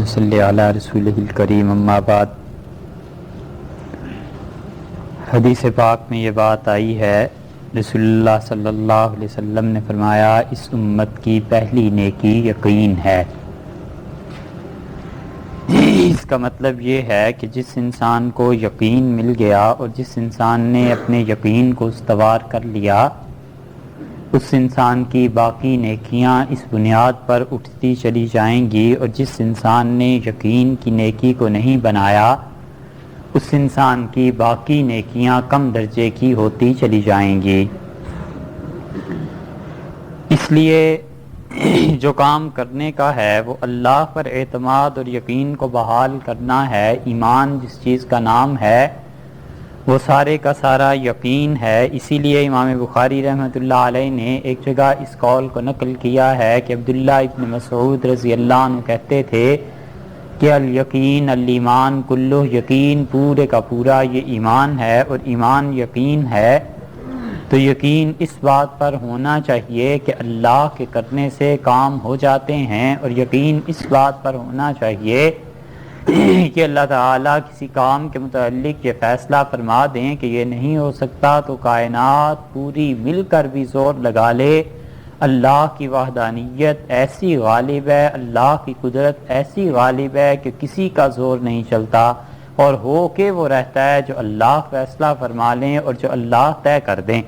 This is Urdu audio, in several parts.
صلی علی رسولہ الکریم اما بعد۔ حدیث پاک میں یہ بات آئی ہے، رسول اللہ صلی اللہ علیہ وسلم نے فرمایا اس امت کی پہلی نیکی یقین ہے۔ اس کا مطلب یہ ہے کہ جس انسان کو یقین مل گیا اور جس انسان نے اپنے یقین کو استوار کر لیا، اس انسان کی باقی نیکیاں اس بنیاد پر اٹھتی چلی جائیں گی، اور جس انسان نے یقین کی نیکی کو نہیں بنایا اس انسان کی باقی نیکیاں کم درجے کی ہوتی چلی جائیں گی۔ اس لیے جو کام کرنے کا ہے وہ اللہ پر اعتماد اور یقین کو بحال کرنا ہے۔ ایمان جس چیز کا نام ہے وہ سارے کا سارا یقین ہے۔ اسی لیے امام بخاری رحمۃ اللہ علیہ نے ایک جگہ اس قول کو نقل کیا ہے کہ عبداللہ ابن مسعود رضی اللہ عنہ کہتے تھے کہ الیقین الایمان کلہ، یقین پورے کا پورا یہ ایمان ہے، اور ایمان یقین ہے تو یقین اس بات پر ہونا چاہیے کہ اللہ کے کرنے سے کام ہو جاتے ہیں، اور یقین اس بات پر ہونا چاہیے کہ اللہ تعالیٰ کسی کام کے متعلق یہ فیصلہ فرما دیں کہ یہ نہیں ہو سکتا تو کائنات پوری مل کر بھی زور لگا لے۔ اللہ کی وحدانیت ایسی غالب ہے، اللہ کی قدرت ایسی غالب ہے کہ کسی کا زور نہیں چلتا، اور ہو کے وہ رہتا ہے جو اللہ فیصلہ فرما لیں اور جو اللہ طے کر دیں۔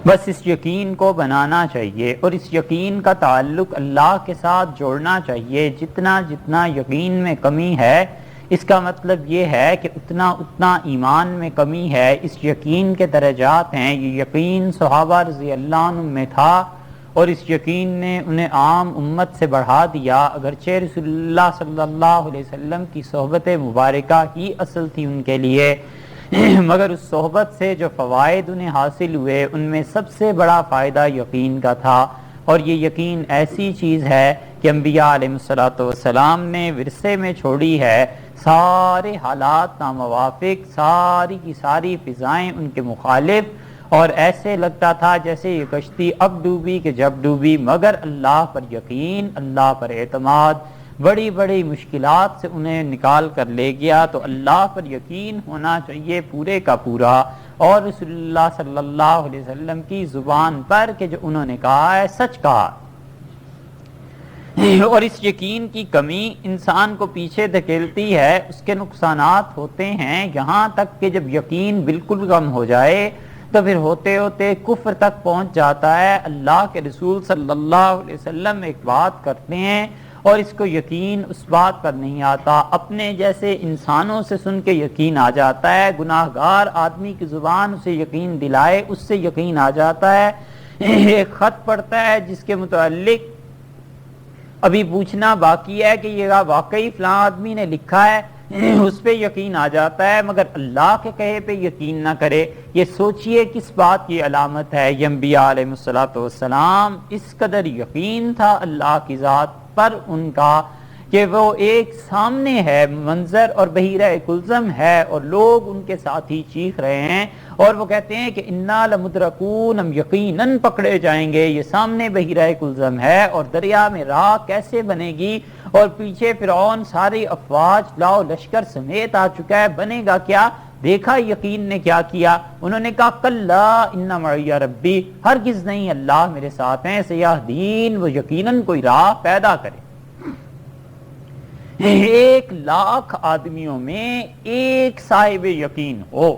بس اس یقین کو بنانا چاہیے، اور اس یقین کا تعلق اللہ کے ساتھ جوڑنا چاہیے۔ جتنا جتنا یقین میں کمی ہے اس کا مطلب یہ ہے کہ اتنا اتنا ایمان میں کمی ہے۔ اس یقین کے درجات ہیں۔ یہ یقین صحابہ رضی اللہ عنہ میں تھا، اور اس یقین نے انہیں عام امت سے بڑھا دیا، اگرچہ رسول اللہ صلی اللہ علیہ وسلم کی صحبت مبارکہ ہی اصل تھی ان کے لیے، مگر اس صحبت سے جو فوائد انہیں حاصل ہوئے ان میں سب سے بڑا فائدہ یقین کا تھا۔ اور یہ یقین ایسی چیز ہے کہ انبیاء علیہ الصلوۃ والسلام نے ورثے میں چھوڑی ہے۔ سارے حالات ناموافق، ساری کی ساری فضائیں ان کے مخالف، اور ایسے لگتا تھا جیسے یہ کشتی اب ڈوبی کہ جب ڈوبی، مگر اللہ پر یقین، اللہ پر اعتماد بڑی بڑی مشکلات سے انہیں نکال کر لے گیا۔ تو اللہ پر یقین ہونا چاہیے پورے کا پورا، اور رسول اللہ صلی اللہ علیہ وسلم کی زبان پر کہ جو انہوں نے کہا ہے سچ کہا۔ اور اس یقین کی کمی انسان کو پیچھے دھکیلتی ہے، اس کے نقصانات ہوتے ہیں، یہاں تک کہ جب یقین بالکل کم ہو جائے تو پھر ہوتے ہوتے کفر تک پہنچ جاتا ہے۔ اللہ کے رسول صلی اللہ علیہ وسلم ایک بات کرتے ہیں اور اس کو یقین اس بات پر نہیں آتا، اپنے جیسے انسانوں سے سن کے یقین آ جاتا ہے، گناہ گار آدمی کی زبان اسے یقین دلائے اس سے یقین آ جاتا ہے۔ ایک خط پڑھتا ہے جس کے متعلق ابھی پوچھنا باقی ہے کہ یہ واقعی فلاں آدمی نے لکھا ہے، اس پہ یقین آ جاتا ہے، مگر اللہ کے کہے پہ یقین نہ کرے۔ یہ سوچئے کس بات کی علامت ہے؟ یہ انبیاء علیہ الصلوۃ والسلام اس قدر یقین تھا اللہ کی ذات پر ان کا کہ وہ ایک سامنے ہے منظر اور بحیرہ کلثم ہے، اور لوگ ان کے ساتھ ہی چیخ رہے ہیں، اور وہ کہتے ہیں کہ انا لمدرکون، ہم یقیناً پکڑے جائیں گے۔ یہ سامنے بحیرہ کلثم ہے اور دریا میں راہ کیسے بنے گی، اور پیچھے فرعون ساری افواج لاؤ لشکر سمیت آ چکا ہے، بنے گا کیا؟ دیکھا یقین نے کیا کیا؟ انہوں نے کہا کلا ان معی ربی، ہرگز نہیں، اللہ میرے ساتھ ہیں، سیہدین، وہ یقیناً کوئی راہ پیدا کرے۔ 1,00,000 آدمیوں میں ایک صاحب یقین ہو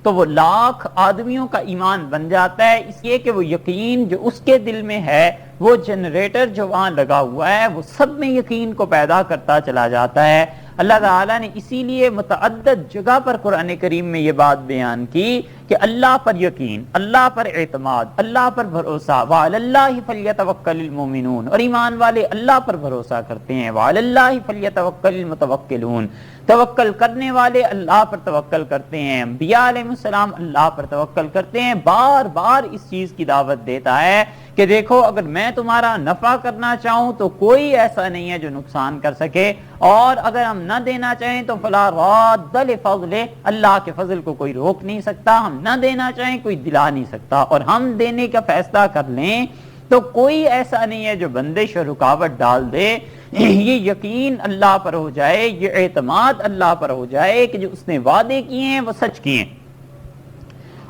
تو وہ 1,00,000 آدمیوں کا ایمان بن جاتا ہے، اس لیے کہ وہ یقین جو اس کے دل میں ہے، وہ جنریٹر جو وہاں لگا ہوا ہے وہ سب میں یقین کو پیدا کرتا چلا جاتا ہے۔ اللہ تعالیٰ نے اسی لیے متعدد جگہ پر قرآن کریم میں یہ بات بیان کی کہ اللہ پر یقین، اللہ پر اعتماد، اللہ پر بھروسہ، وَعَلَى اللَّهِ فَلْيَتَوَكَّلِ الْمُؤْمِنُونَ، اور ایمان والے اللہ پر بھروسہ کرتے ہیں، وَعَلَى اللَّهِ فَلْيَتَوَكَّلِ الْمُتَوَكِّلُونَ، توکل کرنے والے اللہ پر توکل کرتے ہیں۔ انبیاء علیہ السلام اللہ پر توکل کرتے ہیں۔ بار بار اس چیز کی دعوت دیتا ہے کہ دیکھو اگر میں تمہارا نفع کرنا چاہوں تو کوئی ایسا نہیں ہے جو نقصان کر سکے، اور اگر ہم نہ دینا چاہیں تو فلا راد لفضلہ، اللہ کے فضل کو کوئی روک نہیں سکتا، ہم نہ دینا چاہیں کوئی دلا نہیں سکتا، اور ہم دینے کا فیصلہ کر لیں تو کوئی ایسا نہیں ہے جو بندش اور رکاوٹ ڈال دے، یہ یقین اللہ پر ہو جائے، یہ اعتماد اللہ پر ہو جائے کہ جو اس نے وعدے کیے ہیں وہ سچ کیے ہیں،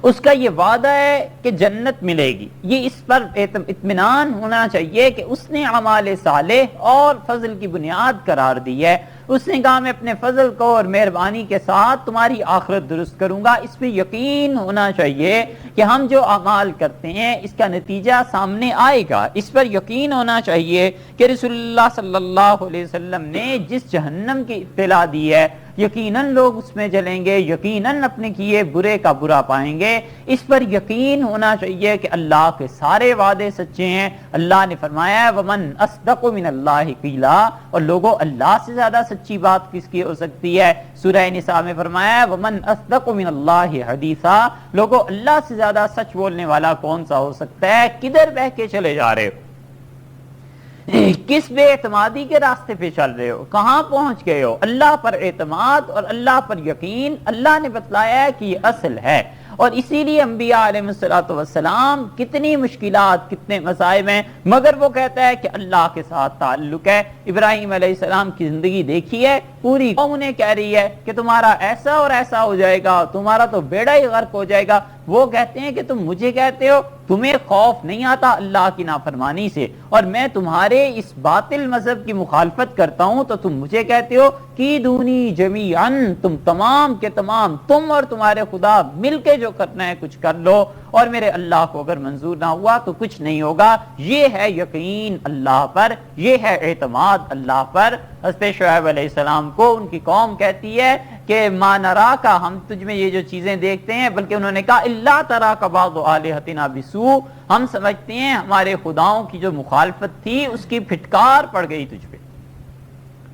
اس کا یہ وعدہ ہے کہ جنت ملے گی، یہ اس پر اطمینان ہونا چاہیے کہ اس نے اعمال صالح اور فضل کی بنیاد قرار دی ہے، اس نے کہا میں اپنے فضل کو اور مہربانی کے ساتھ تمہاری آخرت درست کروں گا، اس پہ یقین ہونا چاہیے کہ ہم جو اعمال کرتے ہیں اس کا نتیجہ سامنے آئے گا، اس پر یقین ہونا چاہیے کہ رسول اللہ صلی اللہ علیہ وسلم نے جس جہنم کی اطلاع دی ہے یقیناً لوگ اس میں جلیں گے، یقیناً اپنے کیے برے کا برا پائیں گے، اس پر یقین ہونا چاہیے کہ اللہ کے سارے وعدے سچے ہیں۔ اللہ نے فرمایا ہے وَمَنْ أَصْدَقُ مِنَ اللَّهِ قِيلًا، اور لوگوں اللہ سے زیادہ سچی بات کس کی ہو سکتی ہے؟ سورہ نساء میں فرمایا ہے وَمَنْ أَصْدَقُ مِنَ اللَّهِ حَدِيثًا، لوگوں اللہ سے زیادہ سچ بولنے والا کون سا ہو سکتا ہے؟ کدھر بہ کے چلے جا رہے ہو؟ کس بے اعتمادی کے راستے پہ چل رہے ہو؟ کہاں پہنچ گئے ہو؟ اللہ پر اعتماد اور اللہ پر یقین اللہ نے بتلایا ہے کہ یہ اصل ہے، اور اسی لیے انبیاء علیہ السلام کتنی مشکلات کتنے مصائب ہیں مگر وہ کہتا ہے کہ اللہ کے ساتھ تعلق ہے۔ ابراہیم علیہ السلام کی زندگی دیکھی ہے، پوری قوم انہیں کہہ رہی ہے کہ تمہارا ایسا اور ایسا ہو جائے گا، تمہارا تو بیڑا ہی غرق ہو جائے گا، وہ کہتے ہیں کہ تم مجھے کہتے ہو تمہیں خوف نہیں آتا اللہ کی نافرمانی سے، اور میں تمہارے اس باطل مذہب کی مخالفت کرتا ہوں تو تم مجھے کہتے ہو کی دونی جمیعاً، تم تمام کے تمام تم اور تمہارے خدا مل کے جو کرنا ہے کچھ کر لو، اور میرے اللہ کو اگر منظور نہ ہوا تو کچھ نہیں ہوگا۔ یہ ہے یقین اللہ پر، یہ ہے اعتماد اللہ پر۔ حضرت شعیب علیہ السلام کو ان کی قوم کہتی ہے کہ ما نراکا، ہم تجھ میں یہ جو چیزیں دیکھتے ہیں، بلکہ انہوں نے کہا الا تراک بعض آلہتنا بسوء، ہم سمجھتے ہیں ہمارے خداؤں کی جو مخالفت تھی اس کی پھٹکار پڑ گئی تجھ پہ،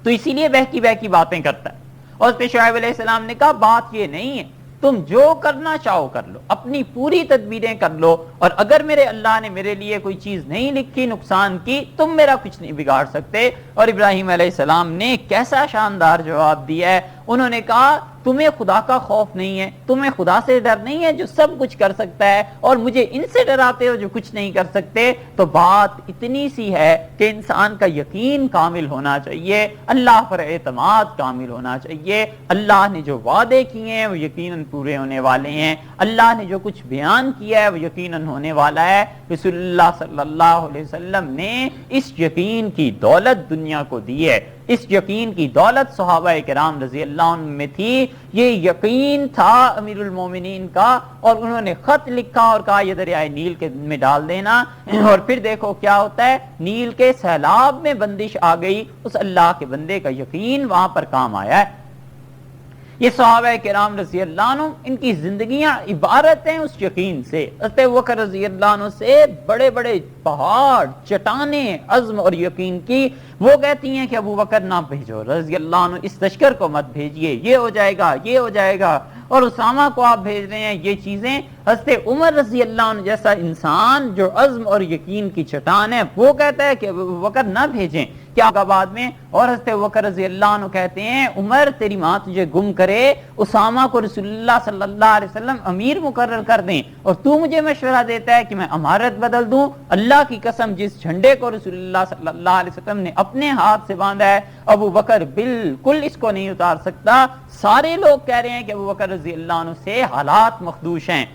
تو اسی لیے بہکی بہکی باتیں کرتا ہے۔ اور حضرت شعیب علیہ السلام نے کہا بات یہ نہیں ہے، تم جو کرنا چاہو کر لو، اپنی پوری تدبیریں کر لو، اور اگر میرے اللہ نے میرے لیے کوئی چیز نہیں لکھی نقصان کی، تم میرا کچھ نہیں بگاڑ سکتے۔ اور ابراہیم علیہ السلام نے کیسا شاندار جواب دیا ہے، انہوں نے کہا تمہیں خدا کا خوف نہیں ہے، تمہیں خدا سے ڈر نہیں ہے جو سب کچھ کر سکتا ہے، اور مجھے ان سے ڈراتے ہو جو کچھ نہیں کر سکتے۔ تو بات اتنی سی ہے کہ انسان کا یقین کامل ہونا چاہیے، اللہ پر اعتماد کامل ہونا چاہیے، اللہ نے جو وعدے کیے ہیں وہ یقیناً پورے ہونے والے ہیں، اللہ نے جو کچھ بیان کیا ہے وہ یقیناً ہونے والا ہے۔ رسول اللہ صلی اللہ علیہ وسلم نے اس یقین کی دولت دنیا کو دی ہے، اس یقین کی دولت صحابہ کرام رضی اللہ عنہ میں تھی، یہ یقین تھا امیر المومنین کا، اور انہوں نے خط لکھا اور کہا یہ دریائے نیل کے میں ڈال دینا، اور پھر دیکھو کیا ہوتا ہے، نیل کے سیلاب میں بندش آ گئی، اس اللہ کے بندے کا یقین وہاں پر کام آیا ہے۔ یہ صحابہ کرام رضی اللہ عنہ ان کی زندگیاں عبارت ہیں اس یقین سے۔ حضرت ابوبکر رضی اللہ عنہ سے بڑے بڑے پہاڑ چٹانیں عزم اور یقین کی، وہ کہتی ہیں کہ ابوبکر نہ بھیجو رضی اللہ عنہ، اس لشکر کو مت بھیجیے، یہ ہو جائے گا یہ ہو جائے گا، اور اسامہ کو آپ بھیج رہے ہیں، یہ چیزیں۔ حضرت عمر رضی اللہ عنہ جیسا انسان جو عزم اور یقین کی چٹان ہے، وہ کہتا ہے کہ ابوبکر نہ بھیجیں، کیا ہوگا بعد میں؟ اور حضرت ابوبکر رضی اللہ عنہ کہتے ہیں عمر تیری ماں تجھے گم کرے، اسامہ کو رسول اللہ صلی اللہ علیہ وسلم امیر مقرر کر دیں، اور تو مجھے مشورہ دیتا ہے کہ میں امارت بدل دوں۔ اللہ کی قسم جس جھنڈے کو رسول اللہ صلی اللہ علیہ وسلم نے اپنے ہاتھ سے باندھا ہے، ابوبکر بالکل اس کو نہیں اتار سکتا۔ سارے لوگ کہہ رہے ہیں کہ ابوبکر رضی اللہ عنہ سے حالات مخدوش ہیں،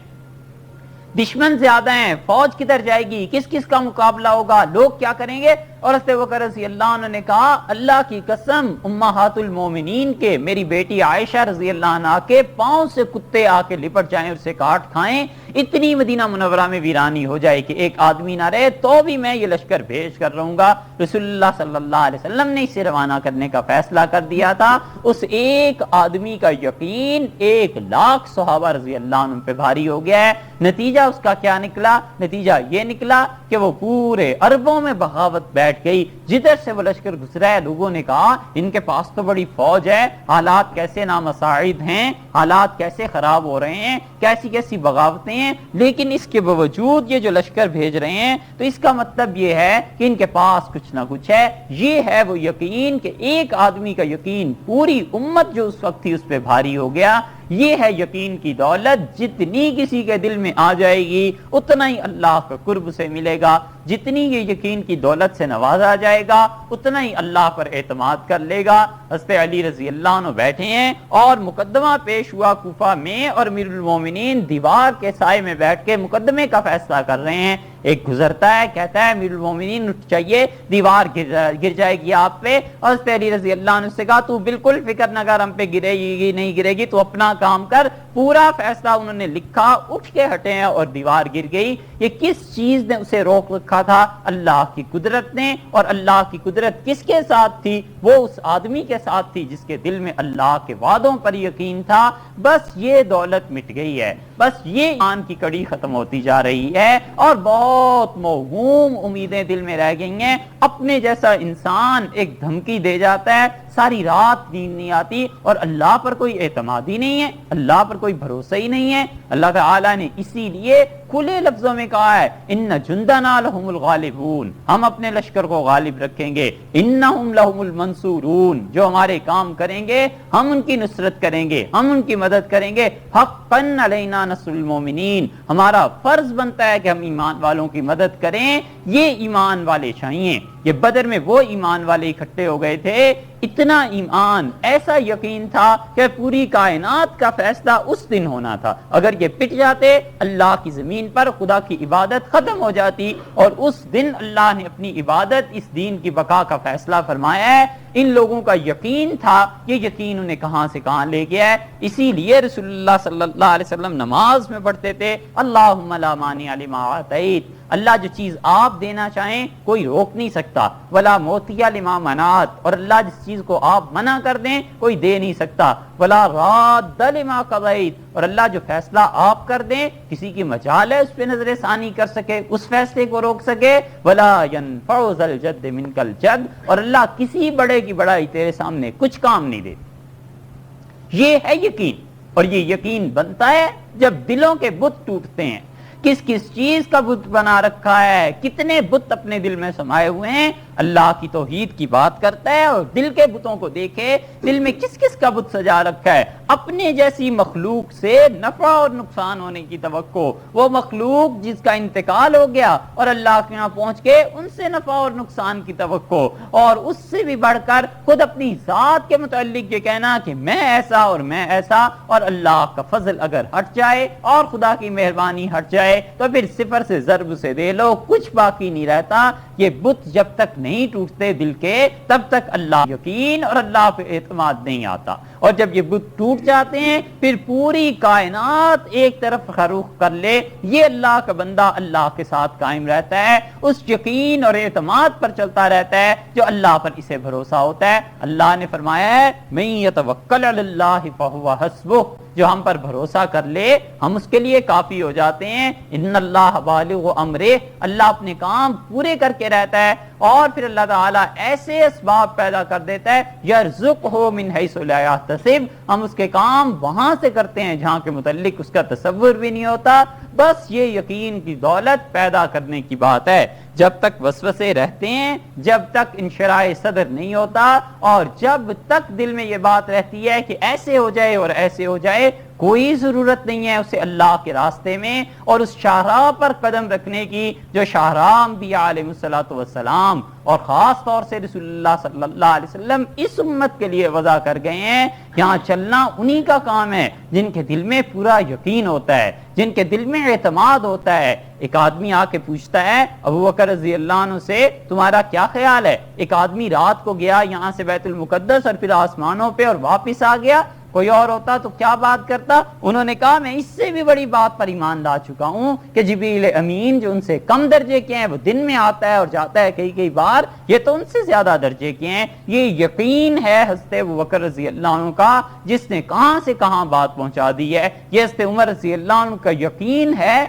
دشمن زیادہ ہیں، فوج کدھر جائے گی، کس کس کا مقابلہ ہوگا، لوگ کیا کریں گے؟ اور حضرت ابوبکر رضی اللہ عنہ نے کہا اللہ کی قسم امہات المومنین کے، میری بیٹی عائشہ رضی اللہ عنہ کے پاؤں سے کتے آ کے لپٹ جائیں اور اسے کاٹ کھائیں، اتنی مدینہ منورہ میں ویرانی ہو جائے کہ ایک آدمی نہ رہے، تو بھی میں یہ لشکر بھیج کر رہوں گا۔ رسول اللہ صلی اللہ علیہ وسلم نے اسے روانہ کرنے کا فیصلہ کر دیا تھا۔ اس ایک آدمی کا یقین 1,00,000 صحابہ رضی اللہ عنہ پہ بھاری ہو گیا ہے۔ نتیجہ اس کا کیا نکلا؟ نتیجہ یہ نکلا کہ وہ پورے عربوں میں بغاوت بیٹھ گئی، جدھر سے وہ لشکر گزرا ہے لوگوں نے کہا ان کے پاس تو بڑی فوج ہے، حالات کیسے نامساعد ہیں، حالات کیسے خراب ہو رہے ہیں، کیسی کیسی بغاوتیں ہیں، لیکن اس کے باوجود یہ جو لشکر بھیج رہے ہیں تو اس کا مطلب یہ ہے کہ ان کے پاس کچھ نہ کچھ ہے۔ یہ ہے وہ یقین کہ ایک آدمی کا یقین پوری امت جو اس وقت تھی اس پہ بھاری ہو گیا۔ یہ ہے یقین کی دولت، جتنی کسی کے دل میں آ جائے گی اتنا ہی اللہ کا قرب سے ملے گا۔ جتنی یہ یقین کی دولت سے نوازا جائے گا اتنا ہی اللہ پر اعتماد کر لے گا۔ حضرت علی رضی اللہ عنہ بیٹھے ہیں اور مقدمہ پیش ہوا کوفہ میں، اور امیر المومنین دیوار کے سائے میں بیٹھ کے مقدمے کا فیصلہ کر رہے ہیں۔ ایک گزرتا ہے، کہتا ہے امیر المومنین اٹھ چاہیے، دیوار گر جائے گی آپ پہ۔ اور حضرت علی رضی اللہ عنہ سے کہا تو بالکل فکر نہ کر، ہم پہ گرے گی نہیں گرے گی، تو اپنا کام کر۔ پورا فیصلہ انہوں نے لکھا، اٹھ کے ہٹے ہیں اور دیوار گر گئی۔ یہ کس چیز نے اسے روک رکھا تھا؟ اللہ کی قدرت نے۔ اور اللہ کی قدرت کس کے ساتھ تھی؟ وہ اس آدمی کے ساتھ تھی جس کے دل میں اللہ کے وعدوں پر یقین تھا۔ بس یہ دولت مٹ گئی ہے، بس یہ ایمان کی کڑی ختم ہوتی جا رہی ہے، اور بہت موہوم امیدیں دل میں رہ گئی ہیں۔ اپنے جیسا انسان ایک دھمکی دے جاتا ہے، ساری رات نیند نہیں آتی، اور اللہ پر کوئی اعتماد ہی نہیں ہے، اللہ پر کوئی بھروسہ ہی نہیں ہے۔ اللہ تعالیٰ نے اسی لیے کھلے لفظوں میں کہا ہے ان جندنا لہم الغالبون، ہم اپنے لشکر کو غالب رکھیں گے، انہم لہم المنصورون، جو ہمارے کام کریں گے ہم ان کی نصرت کریں گے، ہم ان کی مدد کریں گے۔ حقا علینا نصر المومنین، ہمارا فرض بنتا ہے کہ ہم ایمان والوں کی مدد کریں۔ یہ ایمان والے چاہیے۔ یہ بدر میں وہ ایمان والے اکٹھے ہو گئے تھے، اتنا ایمان، ایسا یقین تھا کہ پوری کائنات کا فیصلہ اس دن ہونا تھا۔ اگر یہ پٹ جاتے اللہ کی زمین پر، خدا کی عبادت ختم ہو جاتی، اور اس دن اللہ نے اپنی عبادت، اس دین کی بقا کا فیصلہ فرمایا ہے۔ ان لوگوں کا یقین تھا، یہ یقین انہیں کہاں سے کہاں لے گیا ہے۔ اسی لیے رسول اللہ صلی اللہ علیہ وسلم نماز میں پڑھتے تھے اللہم لا مانع لما اعطیت، اللہ جو چیز آپ دینا چاہیں کوئی روک نہیں سکتا، ولا موتیہ لما منعت، اور اللہ جس چیز کو آپ منع کر دیں کوئی دے نہیں سکتا، ولا راد لما قضیت، اور اللہ جو فیصلہ آپ کر دیں کسی کی مجال ہے اس پہ نظر ثانی کر سکے، اس فیصلے کو روک سکے، ولا ينفع ذا الجد منک الجد، اور اللہ کسی بڑے کی بڑائی تیرے سامنے کچھ کام نہیں دیتی۔ یہ ہے یقین، اور یہ یقین بنتا ہے جب دلوں کے بت ٹوٹتے ہیں۔ کس کس چیز کا بت بنا رکھا ہے، کتنے بت اپنے دل میں سمائے ہوئے ہیں۔ اللہ کی توحید کی بات کرتا ہے اور دل کے بتوں کو دیکھے، دل میں کس کس کا بت سجا رکھا ہے۔ اپنے جیسی مخلوق سے نفع اور نقصان ہونے کی توقع، وہ مخلوق جس کا انتقال ہو گیا اور اللہ کے یہاں پہنچ کے ان سے نفع اور نقصان کی توقع، اور اس سے بھی بڑھ کر خود اپنی ذات کے متعلق یہ کہنا کہ میں ایسا اور میں ایسا، اور اللہ کا فضل اگر ہٹ جائے اور خدا کی مہربانی ہٹ جائے تو پھر صفر سے ضرب سے دے لو، کچھ باقی نہیں رہتا۔ یہ بت جب تک نہیں ٹوٹتے دل کے تب تک اللہ یقین اور اللہ پہ اعتماد نہیں آتا، اور جب یہ بت ٹوٹ جاتے ہیں پھر پوری کائنات ایک طرف رخ کر لے، یہ اللہ کا بندہ اللہ کے ساتھ قائم رہتا ہے، اس یقین اور اعتماد پر چلتا رہتا ہے جو اللہ پر اسے بھروسہ ہوتا ہے۔ اللہ نے فرمایا ہے من یتوکل علی اللہ فہو حسبہ، جو ہم پر بھروسہ کر لے ہم اس کے لیے کافی ہو جاتے ہیں۔ ان اللہ بالغ امرہ، اللہ اپنے کام پورے کر کے رہتا ہے، اور پھر اللہ تعالیٰ ایسے اسباب پیدا کر دیتا ہے یرزقہ من حیث لا یحتسب، ہم اس کے کام وہاں سے کرتے ہیں جہاں کے متعلق اس کا تصور بھی نہیں ہوتا۔ بس یہ یقین کی دولت پیدا کرنے کی بات ہے۔ جب تک وسوسے رہتے ہیں، جب تک انشراح صدر نہیں ہوتا، اور جب تک دل میں یہ بات رہتی ہے کہ ایسے ہو جائے اور ایسے ہو جائے، کوئی ضرورت نہیں ہے اسے اللہ کے راستے میں اور اس شاہراہ پر قدم رکھنے کی جو شاہراہ انبیاء علیہ الصلوۃ والسلام اور خاص طور سے رسول اللہ صلی اللہ علیہ وسلم اس امت کے لیے وضع کر گئے ہیں۔ یہاں چلنا انہی کا کام ہے جن کے دل میں پورا یقین ہوتا ہے، جن کے دل میں اعتماد ہوتا ہے۔ ایک آدمی آ کے پوچھتا ہے ابو بکر رضی اللہ عنہ سے تمہارا کیا خیال ہے؟ ایک آدمی رات کو گیا یہاں سے بیت المقدس اور پھر آسمانوں پہ اور واپس آ گیا، کوئی اور ہوتا تو کیا بات کرتا؟ انہوں نے کہا میں اس سے بھی بڑی بات پر ایمان لا چکا ہوں کہ جبریل امین جو ان سے کم درجے کے ہیں وہ دن میں آتا ہے اور جاتا ہے کئی بار، یہ تو ان سے زیادہ درجے کے ہیں۔ یہ یقین ہے حضرت ابوبکر رضی اللہ عنہ کا جس نے کہاں سے کہاں بات پہنچا دی ہے۔ یہ حضرت عمر رضی اللہ عنہ کا یقین ہے۔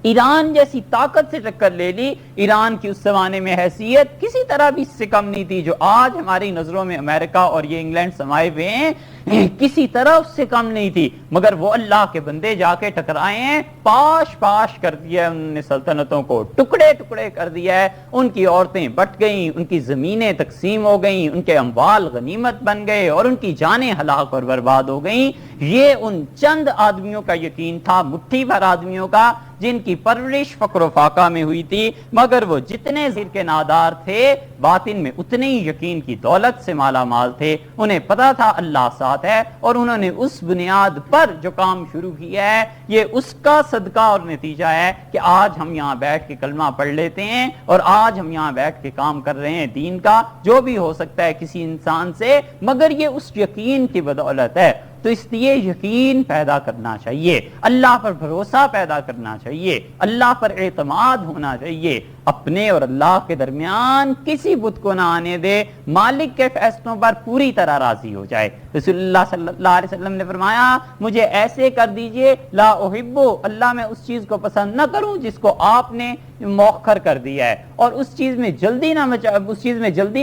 ایران جیسی طاقت سے ٹکر لے لی، ایران کی اس زمانے میں حیثیت کسی طرح بھی اس سے کم نہیں تھی، جو آج ہماری نظروں میں امریکہ اور یہ انگلینڈ سمائے ہوئے ہیں کسی طرح اس سے کم نہیں تھی، مگر وہ اللہ کے بندے جا کے ٹکرائے ہیں، پاش پاش کر دیا ہے انہوں نے، سلطنتوں کو ٹکڑے ٹکڑے کر دیا ہے، ان کی عورتیں بٹ گئیں، ان کی زمینیں تقسیم ہو گئیں، ان کے اموال غنیمت بن گئے اور ان کی جانیں ہلاک اور برباد ہو گئیں۔ یہ ان چند آدمیوں کا یقین تھا، مٹھی بھر آدمیوں کا، جن کی پرورش فقر و فاقہ میں ہوئی تھی، مگر مگر وہ جتنے ظاہر کے نادار تھے باطن میں اتنے ہی یقین کی دولت سے مالا مال تھے. انہیں پتا تھا اللہ ساتھ ہے اور انہوں نے اس بنیاد پر جو کام شروع کیا ہے یہ اس کا صدقہ اور نتیجہ ہے کہ آج ہم یہاں بیٹھ کے کلمہ پڑھ لیتے ہیں اور آج ہم یہاں بیٹھ کے کام کر رہے ہیں دین کا. جو بھی ہو سکتا ہے کسی انسان سے مگر یہ اس یقین کی بدولت ہے. تو اس لیے یقین پیدا کرنا چاہیے, اللہ پر بھروسہ پیدا کرنا چاہیے, اللہ پر اعتماد ہونا چاہیے, اپنے اور اللہ کے درمیان کسی بت کو نہ آنے دے, مالک کے فیصلوں پر پوری طرح راضی ہو جائے. رسول اللہ صلی اللہ علیہ وسلم نے فرمایا مجھے ایسے کر دیجئے لا احبو, اللہ میں اس چیز کو پسند نہ کروں جس کو آپ نے مؤخر کر دیا ہے, اور اس چیز میں جلدی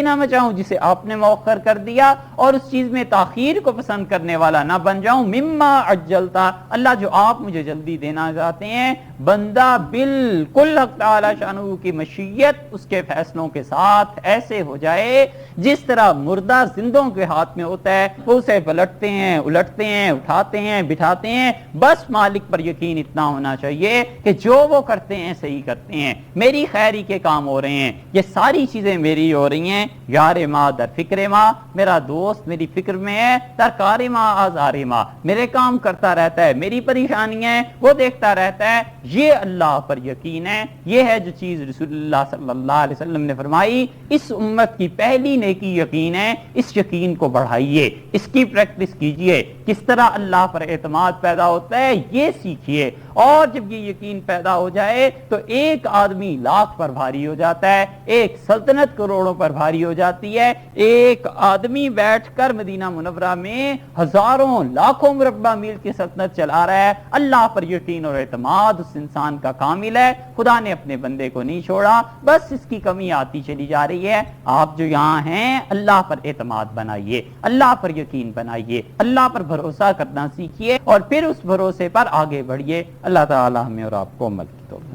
نہ مچاؤں جسے آپ نے مؤخر کر دیا, اور اس چیز میں تاخیر کو پسند کرنے والا نہ بن جاؤں. مما عجلتا, اللہ جو آپ مجھے جلدی دینا چاہتے ہیں, بندہ بالکل حق تعالی شانہ کی مشیت اس کے فیصلوں کے ساتھ ایسے ہو جائے جس طرح مردہ زندوں کے ہاتھ میں ہوتا ہے, وہ اسے پلٹتے ہیں, الٹتے ہیں, اٹھاتے ہیں, بٹھاتے ہیں. بس مالک پر یقین اتنا ہونا چاہیے کہ جو وہ کرتے ہیں صحیح کرتے ہیں, میری خیری کے کام ہو رہے ہیں, یہ ساری چیزیں میری ہو رہی ہیں. یار ماں در فکر ماں, میرا دوست میری فکر میں ہے, در کار ماں آزار ماں, میرے کام کرتا رہتا ہے, میری پریشانیاں وہ دیکھتا رہتا ہے. یہ اللہ پر یقین ہے. یہ ہے جو چیز رسول اللہ صلی اللہ علیہ وسلم نے فرمائی اس امت کی پہلی نیکی یقین ہے. اس یقین کو بڑھائیے, اس کی پریکٹس کیجئے. کس طرح اللہ پر اعتماد پیدا ہوتا ہے یہ سیکھیے, اور جب یہ یقین پیدا ہو جائے تو ایک آدمی لاکھ پر بھاری ہو جاتا ہے, ایک سلطنت کروڑوں پر بھاری ہو جاتی ہے. ایک آدمی بیٹھ کر مدینہ منورہ میں ہزاروں لاکھوں مربع میل کی سلطنت چلا رہا ہے. اللہ پر یقین اور اعتماد اس انسان کا کامل ہے. خدا نے اپنے بندے کو نہیں چھوڑا, بس اس کی کمی آتی چلی جا رہی ہے. آپ جو یہاں ہیں اللہ پر اعتماد بنائیے, اللہ پر یقین بنائیے, اللہ پر بھروسہ کرنا سیکھیے, اور پھر اس بھروسے پر آگے بڑھیے. اللہ تعالی ہمیں اور آپ کو عمل کی توفیق